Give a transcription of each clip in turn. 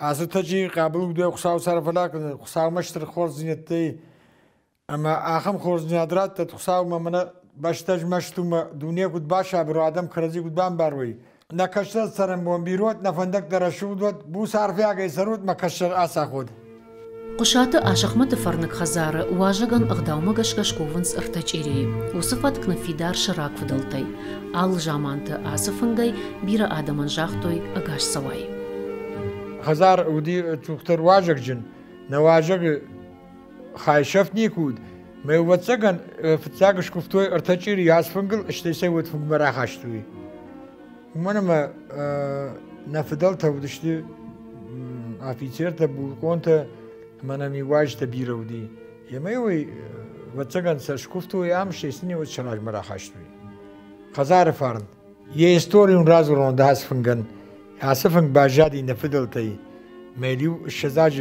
ئاسوتەجی قابل دوێ قسا و سەرفەلاکن قساومەشتر خۆرزیێتی ئەمە ئاخەم خۆرزیادرات تە قساومە منە بەشتەج مەشتومە دونیە گوت باشە بڕادەم کەرەزی گوتبان باروی نەکەشتە سەرم بۆم بیرۆت نەفەندەک دەرەشودوت بوو سارفیاگەی سەرود مەکەشتر ئاسا خۆت قشاتە ئاشەخمەتە فەرنک خەزارە واژەگەن ئەغداومە گەشکەشکۆڤنس ئەرتەچێری و سفەت کنەفیدار شەراک فدڵتەی ئاڵ ژامانتە ئاسفنگەی بیرە ئادەمەنژاختۆی ئەگاش سەوای خەزار ودی توختەر واژەک جن نەواژەک خایشەف نیکود مەوەچەگەن فتساگەش کوفتۆی ئەرتەچێری یاسفنگل شتەی وت فنگمەرا خاشتوی منەمە نەفدڵتە ودشتی ئافیچێرتە بووکۆنتە منەمی واژتە بیرەودی ئێمەوەی وەچەگەن سەرشکوفتوی ئام شێستنی وت شەراژمەرا خاشتوی خەزارە فارن یە ئیستۆری و ڕاز و ڕۆندا هەسفنگەن هاسفنگ باژادی نەفدڵتەی مێلی و شەزاج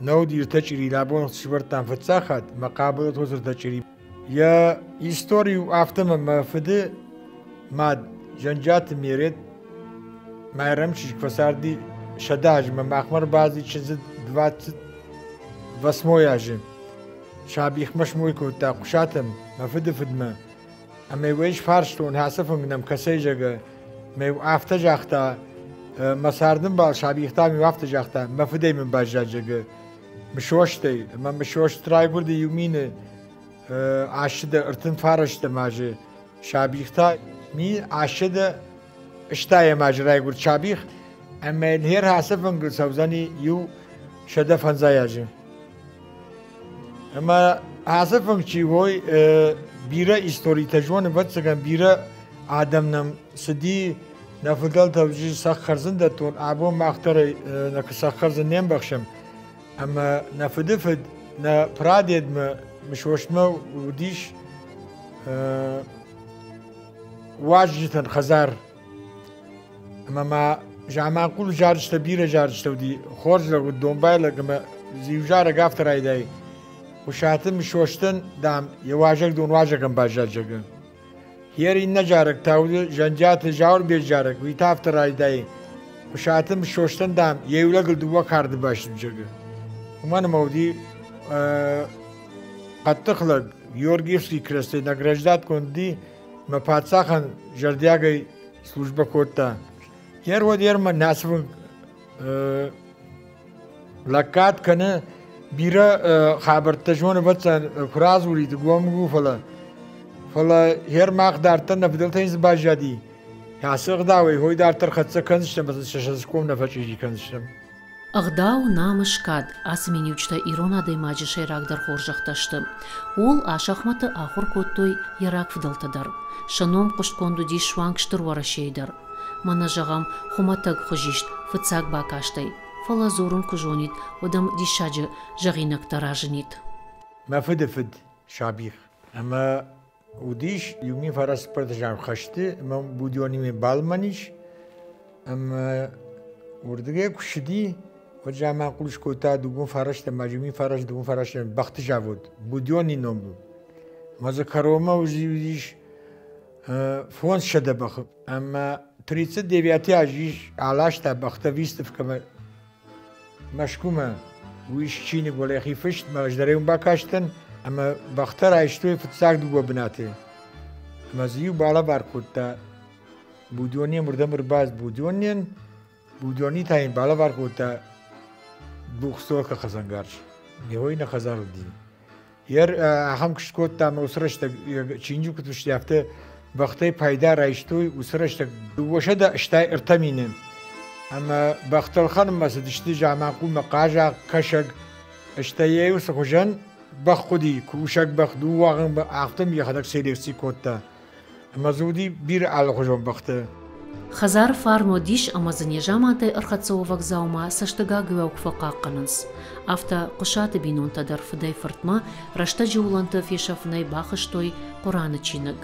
نەودی ارتەچری لابۆن شبەرتان فتساخات مەقابلت وەز ارتەچری یە ئیستۆری و ئافتەمە مەفدە ماد جەنجات مێرێت مایرەمچیش فەساردی شەداژ مە ماخمەر بازی چزت دوات بەسمۆیاژێ شابیخمەش موی کۆتا قوشاتم مەفدە فدمە ئەمەی وەیش فارشتۆن هاسەفنگنم کەسەی ژەگە مێ ئافتە ژاختا مەساردن باڵ شابیختامی وافتە ژاختا مەفدەی من باشجاجەگە مشۆشتەی ئەمە مشۆشترای گوردی یومینە ئاشدە ئرتن فارشتە ماژێ شابیختا می ئاشدە شتایە ماژرای گورد شابیخ ئەمە هێر هاسەفنگ سەوزەنی و شەدە فەنزایاژێ ئەمە هاسەفنگچی هۆی بیرە ئیستۆری تەژوانە بەچەگەن بیرە ئادەمنەم سدی نەفدڵ تەوجی سەخ خەرزن دەتۆن ئابۆ ماختەرە نەکەسە خەرزن نێم بەخشم ئەمە نەفدفد نە پرادێتمە مشۆشتمە و دیش واژتن خەزار ئەمەما ژامانقول جارشتە بیرە جارشتەودی خۆرج لە دۆمبای لەگەمە زیوژارە گافتەڕایدای وشاتم شۆشتن دام یێواژەک دۆن واژەکەم باژاجەگە هێری نەجارێک تاودە ژەنجاتە ژاور بێژارێک وی تافتە ڕایدایی وشاتم شۆشتن دام یێو لەگەڵ دووە کاردە باشم جەگە ومەنمەودی قەتتخلک یۆرگیفسی کرستی نەگرەژدات کۆندی مە پادساخەن ژەردیاگەی سلوژ بە کۆتا هێروە دێرمە ناسبن لە کات کەنە بیرە خابرتەژۆنە بەچەند کوراز وری دگوۆم بوو فڵە هێر ماخدارتە نەفدڵتەی باژادی یاسەغداوەی هۆی دارتەر خەچە کەنجشتە بە شەشەکۆم نەفەچێژی کەنجشتم ئەغدا و نامشکات ئاسمینی وچتە ئیرۆنا دەیماجە شێراک دەرخۆرژەختەشتم وڵ ئاشەخمەتە ئاخۆر کۆتۆی یێراک فدڵتە دەر شەنۆم قشت کۆندودی شوانگشتر وەرەشێی دەر مەنەژەغەم خومەتەک خوژیشت فتساک باکاشتەی فەڵە زۆرم کوژۆنیت وەدەم دیشاجە ژەغینەک دەڕاژنیت مەفدفد شابیخ ئەمە ودیش یومی فەرەس پەردەژان خەشتە ئەمە بودیۆنیمێ باڵمەنیش ئەمە وردگەی کوشدی وەجامان قوش کۆتا دوگون فارشتە ماجمی فارش دوگون فارشتە بەختە ژاوت بودیۆنی نۆم بوو مەزە کەرۆمە وژیش فۆن شەدە بەخ ئەمە تریچە دەویاتی ئاژیش ئالاشتا بەختە ویستە بکەمە مەشکومە ویش چینی گۆڵێخی فشت مەژدەرەی باکاشتن ئەمە بەختە ڕایشتوی فتساک دووە بناتێ مەزی و باڵە بارکوتە بودیۆنیە مردەمر باز بودیۆنیان بودیۆنی تاین باڵە بارکوتە بوخستۆ کە خەزەنگارش نێهۆی نەخەزار دی یەر هەم کشتکۆت تا مەوسرشتە چینجی کوتشتیافتە بەختەی پایدا ڕایشتوی و سرشتە وەشەدا شتای ئرتەمینن ئەمە بەختەڵخەنم مەسە دشتی ژامانقوو مەقاژا کەشەک شتەیە و سەخۆژەن بەخ خودی کوشک بەخ دوو واغم بە ئافتم یەخەدەک سێلێکسی کۆتە ئەمە زودی بیر ئاڵەخۆژۆم بەختە خەزار فارمۆ دیش ئەمە زنێژامانتەی ئەرخەتسەوە văgzاوما سەشتەگا گوێ و فەقاقننس ئافتە قشاتە بینۆنتە دەرفدەی فرتمە ڕەشتە جوڵەنتە فێشەفنەی باخشتۆی قورانە چینەک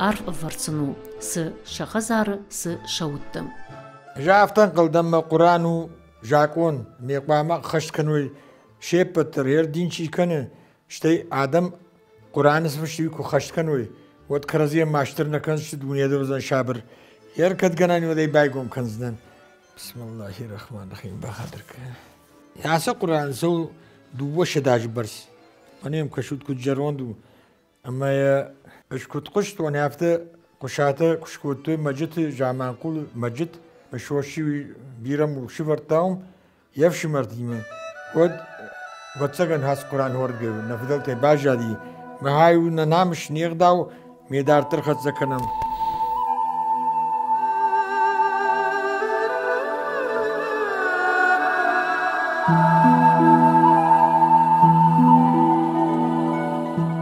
ئارف ئەڤەرچن و س شەخەزارە س شەوتتم ژافتەن قڵدەممە قوران و ژاکۆن مێقامە خەشتکەنوی شێپەتر هێر دینچی کەنە شتەی ئادەم قورانس بشتی و خەشتکەنوی وەت کەرەزیە ماشتر نەکەنشت دونیا دەوزن شابر هێر کەت گەنانی وەدەی بای گۆم کەنزنن بسم الله الرحمن الرحیم بەخاتر یاسە قورآنسە و دوو وەشە داژ بەرس منێم کەشوت کوت جەڕۆند و ئەمەیە ئەشکوت قشت و نافتە قشاتە کوشکوتۆی مەجت ژامانقوڵ مەجت بە شۆشی بیرەم و شڤەرتاوم یەفشی مەردیمە وەچەگەن هەست قورآن هۆردگە و نەفدەڵتێ باژادی مەهای و نەنامش نێغدا و مێدارتر خەچەکەنم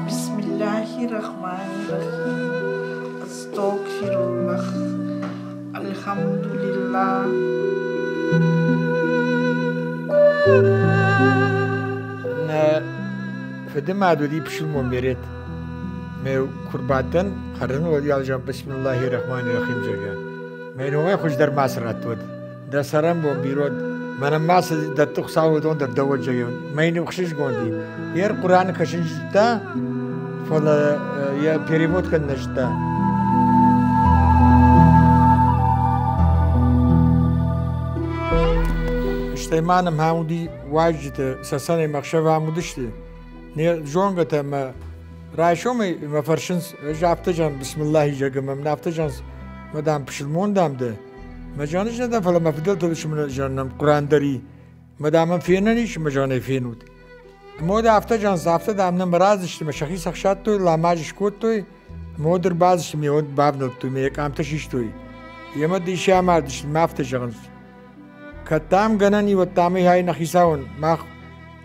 بسم الله الرحمن الرحيم أستغفر الله الحمد لله فدم عدودی پشلمون میرد میو کرباتن خرن ودی alacağım Bismillahirrahmanirrahim جگه منومه خوش در ماسرات ود در سرم بو بیرود منم ماس در تخساو دون در دو جگه منو خشش گوندی یر قرآن کشش تا فلا یا перевод کن نشتا işte manım hamudi واجد سسانه مخشب hamudişti ne jonga ma raşomi ma farşins japtacan bismillah jagam naftacan madam pişilmon damdı ma canış neden falan ma fidel tavşımın canım Kur'an dari madam fiyenen iş ma canı fiyenut moda haftacan hafta damdan maraz işte ma şahis akşat to la magiş kot to moder baz işte mi od bavnot to mi kamta şiş to yema dişa mar diş ma haftacan Katam ganani ve tamı hay nahisaun ma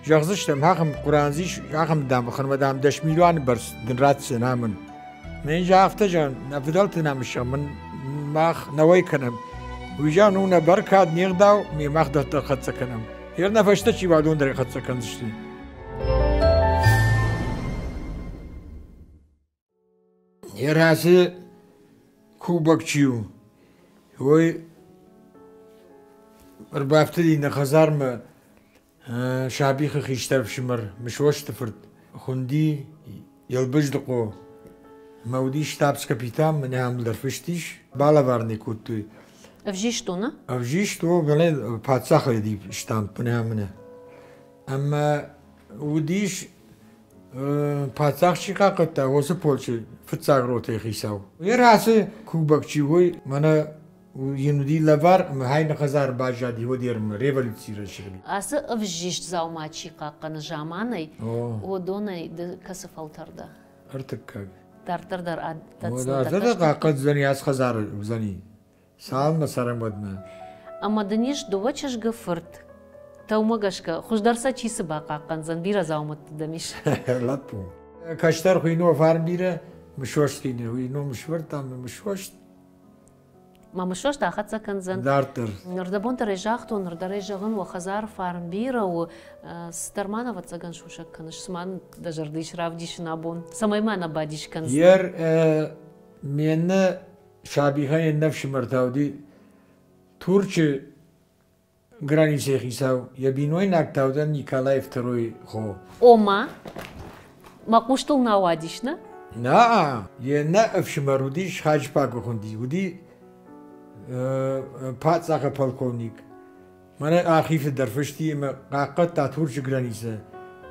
jagzıştım hakim Kur'anziş hakim dam xırmadam deşmilan bers din ratsen hamın men jaftacan nafdalt namışam men ma naway kanam ويجا نونا بركاد نيغداو مي ماخدت خدسكنم يرنا فشتشي بعدون دري خدسكن زشتي يراسي كوبكچيو وي ربافتلي نخزار ما شعبي خيشتر شمر مش وش تفرد خندي يلبجدقو موديش تابس كابيتان من هم درفشتيش بالا وارني كوتوي Avjishtuna? Avjishtu gale patsakh di shtamp pnamne. Amma udish patsakh chiqaqta o'zi polchi futsagrote xisav. Yerasi kubakchivoy mana yinudi lavar hayna qazar bajadi wodirm revolyutsiya shigli. Асы avjisht zawmachi qaqqan jamanay odonay de kasfaltarda. Artık Tartar ad tatsda qaqqad zani as qazar zani. Salma saramodma. Ama deniş duvachаш gafırt. Tavmagashka xuşdarsa çisi baqaqqan zan biraz awmat demiş. Latpu. Kaçtar xuyno farm bire müşoştine xuyno müşvertam müşoş. Ma müşoş da xatsakan zan. Dartır. Nırdabon tarejaqto nırdarejağın wa xazar farm bira u starmanova tsagan şuşak kanış sman dajardiş ravdiş nabon. Samaymana badiş kan. Yer menne شابیهای نفش مرتاودی تورچه گرانیسه خیساو یا بینوی نکتاودن نیکالای فتروی خو Oma ma quştul nawadiş ne? نه یه نه افش مرودیش خاج پاکو خوندی ودی پات ساقه پالکونیک من آخیف درفشتی ما قاقت تا تورچه گرانیسه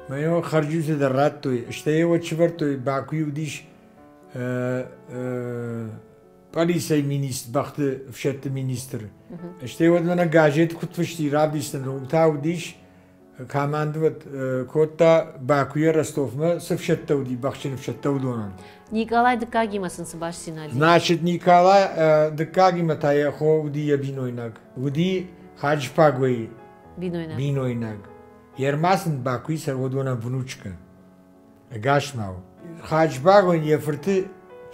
من یو خرجوزه در رات توی اشتهی و چور توی باکوی ودیش Polisiye minister, baktı fşetti minister. İşte o zaman gazete kutfuştu, rabisten, utav diş, kamandı ve kotta Bakü'ye Rostov'ma fşetti udi, bakçını fşetti udonan. Nikolay dıkagimasın sıbaş sinadi. Значит, Nikolay dıkagima taya xo udi yabinoynak. Udi Hacı Pagvay binoynak. Yermasın Bakü'yü servodonan vnuçka. Gaşmav. Hacı Pagvay yefırtı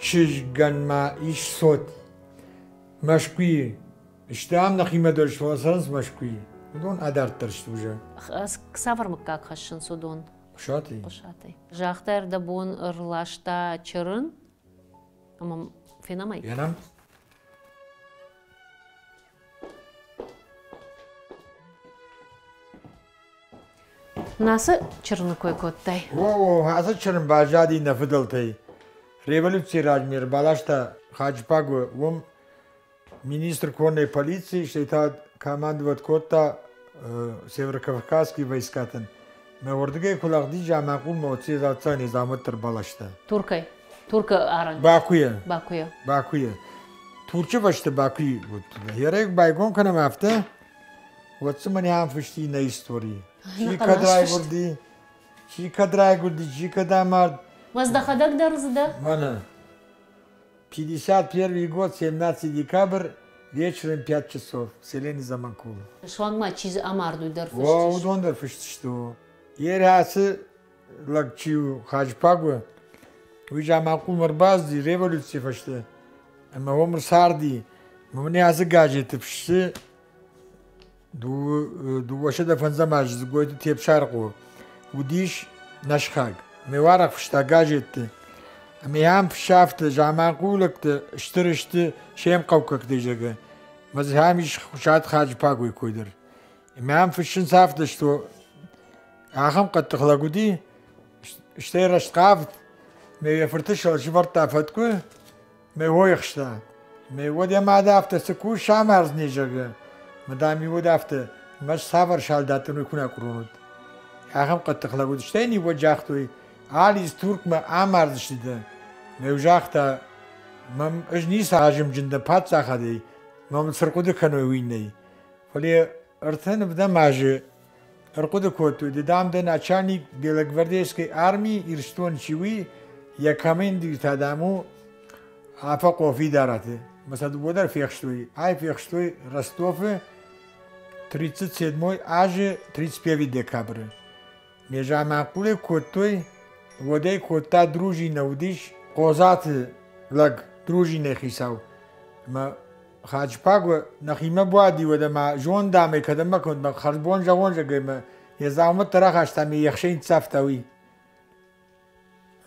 چشگن ما ایش صوت مشکوی اشتهام نخیمه درش فلسانس مشکوی دون ادارت درش توجه Ksavar mı kakhaşın sudon? Kuşatı. Kuşatı. Jahter da bon ırlaşta çırın ama fenamay. Yanam. Nasıl çırını koy kottay? Oo, hasıl çırın bajadi nefidaltay. Революция размер балашта Хачпагу вом министр конной полиции, что это командовать кота Северокавказский войскатан. Мы ордыгай кулагдий жамакул моци завца низамыттыр балашта. Турка аран. Бакуя. Бакуя. Турча башта Бакуй. Ярек байгон канам афта. Вот мани ам фишти на истории. Чи кадрай гурди, чи кадамар. Воздахадак дарзда? Мана. 51 год, 17 декабрь, вечером 5 часов, селение Заманкула. Швангма чиз амарду дарфишти. Во, удон дарфишти что. Ерасы лагчиу хаджпагу. Уйжа Манкул марбазди, революция фаште. Ама омр сарди. Мамне азы гаджеты пшти. Дуwaşa da fanza majız goydu tepşarqu. Udiş naşxag. Mevaraq fışta gajetti. Meyam fışaftı, jamanqulıqtı, iştirişti, şeyim qavqaq dejege. Mazhamiş xuşat xaj pagoy koydur. Meyam fışın saftı što. Axam qattaqlagudi. İşte raşqavt. Mey fırtışal jivarta fatku. Mey hoyxşta. Mey vodya madafta sku şamarz nejege. مدامی و دافته مش سافر شال داتنوی کنه کرونود. آخام قد تخلقود شتینی و جاختوی عالیز ترک ما آمارزش دیده. موجاختا مم اجنیس هاجم جنده پات ساخدی مم سرقوده کنوی وینی. ولی ارتن بده ماجه ارقوده کوتوی دیدم دن اچانی بیلگوردیسکی آرمی ایرستون چیوی یا کامین دیرتا دامو آفاق وفی دارده. مثلا بودر فیخشتوی. ای فیخشتوی رستوفه 37 аж 31 декабря. Межа Манкуле котой, водей кота дружина удиш, козаты лаг дружина хисау. Ма хаджпагу нахима буади вода ма жон даме кадама кон ма харбон жавон жагема. Язамут тарахашта ми яхшин цафтави.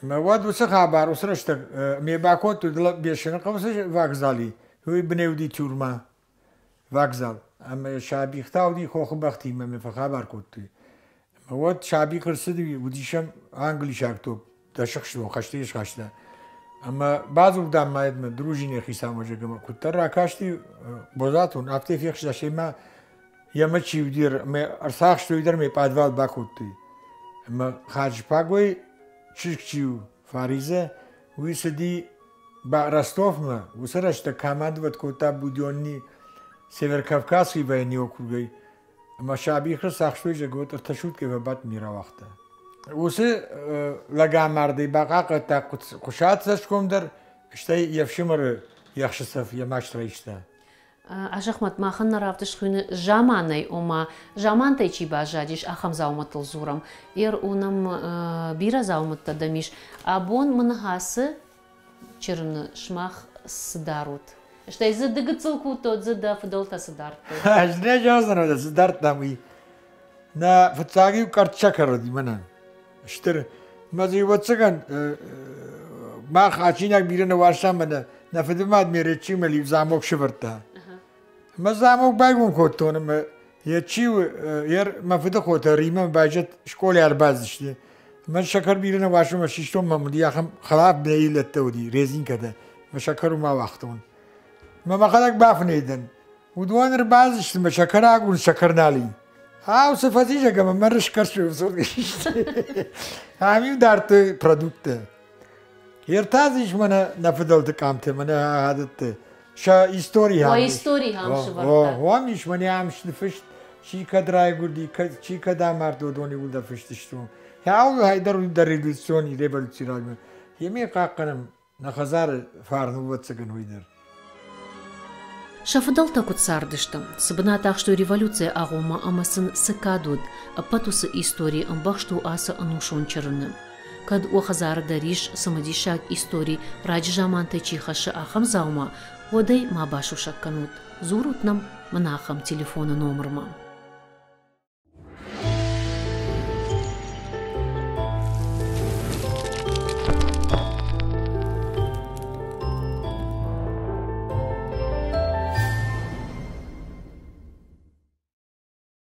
Ма вад уса хабар усрашта ми бакот дла бешен қавса вокзали. Хуй бневди тюрма. Вокзал. اما شعبی خداوی خوخ بختی من فخبر کردی. مواد شعبی کرسیدی ودیشم انگلیش اکتو داشتش و خشتیش خشته. اما بعض وقتا ماید من دروجینه خیسام وجه کم کتر راکاشتی بازاتون افته فیخش داشته ما یا ما چی ودیر ما ارساخش توی در می پادوال باکوتی. اما خارج پاگوی چیو فاریزه ویسدی با رستوف ما وسرش تا کامند ود کوتا بودیونی Северокавказский войне округой. Ама шаби хрсахшуй жагот арташут ке вабат мира вахта. Усы лагамарды бақақа та қушат сашкомдар штай явшимары яхшысов ямаштра ишта. Ажахмат махан рафтыш хуйны жаманай ома жамантай чи бажадиш ахам зауматыл зурам. Ер унам бира зауматта дамиш. Абон мынхасы чырны шмах сдарут. Что из-за дыгацелку тот за фдолта сдарт. Не жазано да сдарт тамы. На фотографию картчакар димана. Штыр мазы ватсаган мах ачинак бирена варшамана на фдемад меречимали в замок шварта. Ма замок байгун коттон я чив ер ма фдохота рима бажет школе арбазишти. Ма шакар бирена варшама шиштом мамди яхам خلاف بيلت تودي ريزين كده مشكروا ما وقتون. ما خلق بافنيدن ودوان ربازش ما شكر اقول شكرنا لي ها صفاتي جا ما رشكر شو زور هامي دارت برودكت يرتازش منا نفدلت كامته منا هادت شا هيستوري ها هيستوري هم شبرتا هو مش ماني امش نفشت شي كدراي قولي شي كدا مردو دوني ولدا فشتشتو هاو هيدر ريفولوسيون ريفولوسيون يمي قاقنم نخزار فارنو وتسكن ويدر Шафдалта куцардыштым. Сыбна так, что революция агума амасын сыкадуд, а патусы истории амбахшту аса анушончарыны. Кад уахазар дариш самадишак истории ради жаманты чихаша ахам заума, водай мабашу шакканут. Зурут нам манахам телефона номерма.